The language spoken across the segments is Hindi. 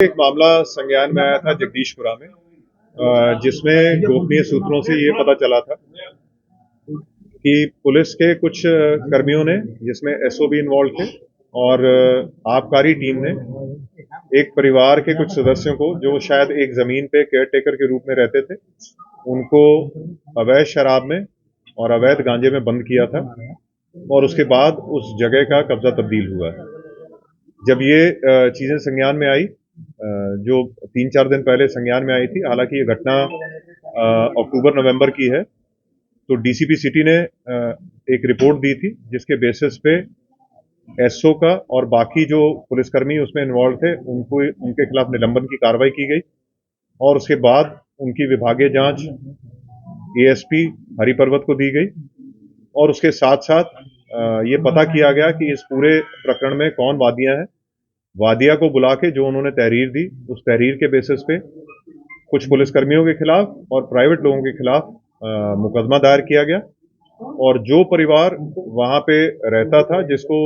एक मामला संज्ञान में आया था जगदीशपुरा में, जिसमें गोपनीय सूत्रों से ये पता चला था कि पुलिस के कुछ कर्मियों ने, जिसमें एसओ भी इन्वॉल्व थे और आबकारी टीम ने एक परिवार के कुछ सदस्यों को, जो शायद एक जमीन पे केयरटेकर के रूप में रहते थे, उनको अवैध शराब में और अवैध गांजे में बंद किया था और उसके बाद उस जगह का कब्जा तब्दील हुआ है। जब ये चीजें संज्ञान में आई, जो 3-4 दिन पहले संज्ञान में आई थी, हालांकि ये घटना अक्टूबर नवंबर की है, तो डीसीपी सिटी ने एक रिपोर्ट दी थी जिसके बेसिस पे एसओ का और बाकी जो पुलिसकर्मी उसमें इन्वॉल्व थे उनके खिलाफ निलंबन की कार्रवाई की गई और उसके बाद उनकी विभागीय जांच एएसपी हरिपर्वत को दी गई और उसके साथ साथ ये पता किया गया कि इस पूरे प्रकरण में कौन वादियां हैं। वादिया को बुला के जो उन्होंने तहरीर दी, उस तहरीर के बेसिस पे कुछ पुलिसकर्मियों के खिलाफ और प्राइवेट लोगों के खिलाफ मुकदमा दायर किया गया और जो परिवार वहां पे रहता था, जिसको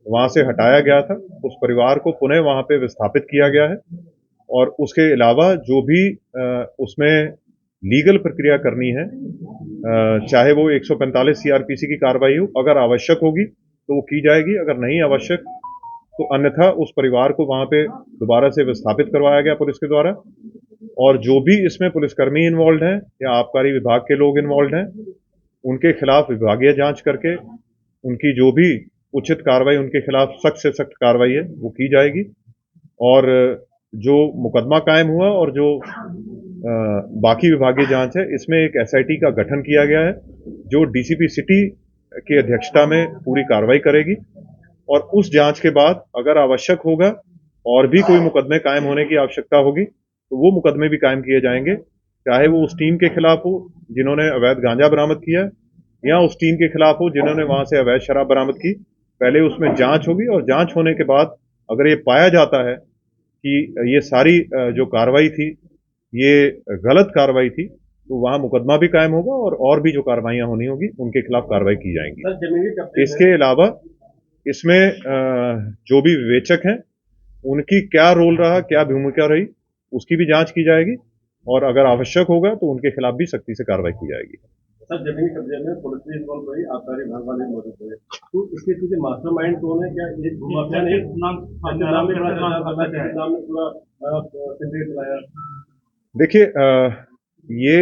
वहां से हटाया गया था, उस परिवार को पुनः वहां पे विस्थापित किया गया है और उसके अलावा जो भी उसमें लीगल प्रक्रिया करनी है, चाहे वो 145 सीआरपीसी की कार्रवाई हो, अगर आवश्यक होगी तो वो की जाएगी, अगर नहीं आवश्यक तो अन्यथा उस परिवार को वहां पे दोबारा से विस्थापित करवाया गया पुलिस के द्वारा। और जो भी इसमें पुलिसकर्मी इन्वॉल्व हैं या आबकारी विभाग के लोग इन्वॉल्व हैं, उनके खिलाफ विभागीय जांच करके उनकी जो भी उचित कार्रवाई, उनके खिलाफ सख्त से सख्त कार्रवाई है वो की जाएगी। और जो मुकदमा कायम हुआ और जो बाकी विभागीय जांच है, इसमें एक एसआईटी का गठन किया गया है जो डीसीपी सिटी की अध्यक्षता में पूरी कार्रवाई करेगी और उस जांच के बाद अगर आवश्यक होगा और भी कोई मुकदमे कायम होने की आवश्यकता होगी तो वो मुकदमे भी कायम किए जाएंगे, चाहे वो उस टीम के खिलाफ हो जिन्होंने अवैध गांजा बरामद किया या उस टीम के खिलाफ हो जिन्होंने वहां से अवैध शराब बरामद की। पहले उसमें जांच होगी और जांच होने के बाद अगर ये पाया जाता है कि ये सारी जो कार्रवाई थी ये गलत कार्रवाई थी, तो वहां मुकदमा भी कायम होगा और भी जो कार्रवाइयां होनी होगी उनके खिलाफ कार्रवाई की जाएंगी। इसके अलावा इसमें जो भी विवेचक हैं उनकी क्या रोल रहा, क्या भूमिका रही, उसकी भी जांच की जाएगी और अगर आवश्यक होगा तो उनके खिलाफ भी सख्ती से कार्रवाई की जाएगी। सर, जमीनी कब्जे में पुलिस भी इन्वॉल्व रही, आबकारी विभाग वाले मौजूद हुए, तो इसके पीछे मास्टरमाइंड कौन है? क्या एक नाम में पूरा चलाया? देखिए, ये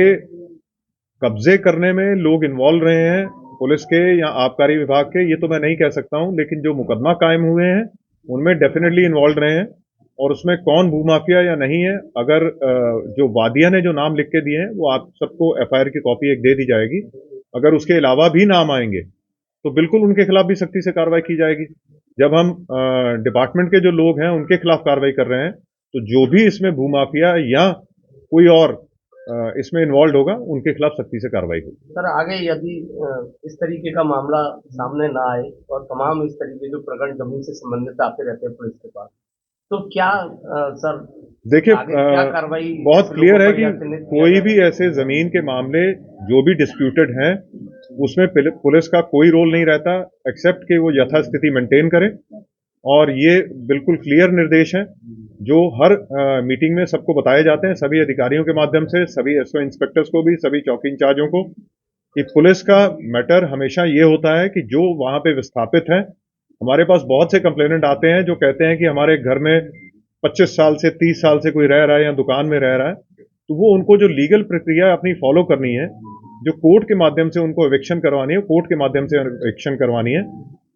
कब्जे करने में लोग इन्वॉल्व रहे हैं पुलिस के या आबकारी विभाग के, ये तो मैं नहीं कह सकता हूं, लेकिन जो मुकदमा कायम हुए हैं उनमें डेफिनेटली इन्वॉल्व रहे हैं और उसमें कौन भूमाफिया या नहीं है, अगर जो वादिया ने जो नाम लिख के दिए हैं वो आप सबको एफआईआर की कॉपी एक दे दी जाएगी। अगर उसके अलावा भी नाम आएंगे तो बिल्कुल उनके खिलाफ भी सख्ती से कार्रवाई की जाएगी। जब हम डिपार्टमेंट के जो लोग हैं उनके खिलाफ कार्रवाई कर रहे हैं तो जो भी इसमें भूमाफिया या कोई और इसमें इन्वॉल्व होगा उनके खिलाफ सख्ती से कार्रवाई होगी। सर, आगे यदि इस तरीके का मामला सामने ना आए और तमाम इस तरीके जो प्रकरण जमीन से संबंधित आते रहते हैं पुलिस के पास, तो क्या सर देखिए, क्या कार्रवाई बहुत क्लियर है कि कोई भी ऐसे जमीन के मामले जो भी डिस्प्यूटेड हैं उसमें पुलिस का कोई रोल नहीं रहता एक्सेप्ट कि वो यथास्थिति मेंटेन करे और ये बिल्कुल क्लियर निर्देश हैं जो हर मीटिंग में सबको बताए जाते हैं, सभी अधिकारियों के माध्यम से, सभी एसओ इंस्पेक्टर्स को भी, सभी चौकी इंचार्जों को, कि पुलिस का मैटर हमेशा ये होता है कि जो वहां पे विस्थापित हैं, हमारे पास बहुत से कंप्लेनेंट आते हैं जो कहते हैं कि हमारे घर में 25 साल से 30 साल से कोई रह रहा है या दुकान में रह रहा है, तो वो उनको जो लीगल प्रक्रिया अपनी फॉलो करनी है, जो कोर्ट के माध्यम से उनको एविक्शन करवानी है, कोर्ट के माध्यम से एविक्शन करवानी है।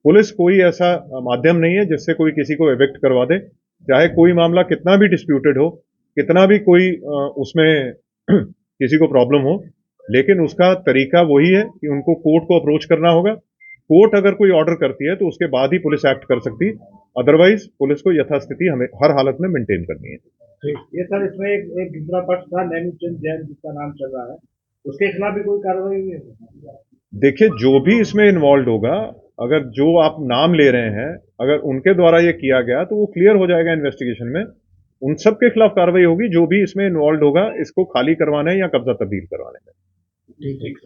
पुलिस कोई ऐसा माध्यम नहीं है जिससे कोई किसी को एविक्ट करवा दे, चाहे कोई मामला कितना भी डिस्प्यूटेड हो, कितना भी कोई उसमें किसी को प्रॉब्लम हो, लेकिन उसका तरीका वही है कि उनको कोर्ट को अप्रोच करना होगा। कोर्ट अगर कोई ऑर्डर करती है तो उसके बाद ही पुलिस एक्ट कर सकती है, अदरवाइज पुलिस को यथास्थिति हमें हर हालत में मेंटेन करनी है। ये सर, इसमें एक दूसरा पक्ष था नैनीचंद जैन जिसका नाम चल रहा है, उसके खिलाफ भी कोई कार्रवाई हुई है? देखिए, जो भी इसमें इन्वॉल्व होगा, अगर जो आप नाम ले रहे हैं अगर उनके द्वारा ये किया गया तो वो क्लियर हो जाएगा इन्वेस्टिगेशन में, उन सब के खिलाफ कार्रवाई होगी जो भी इसमें इन्वॉल्व होगा इसको खाली करवाने या कब्जा तब्दील करवाने में। ठीक है।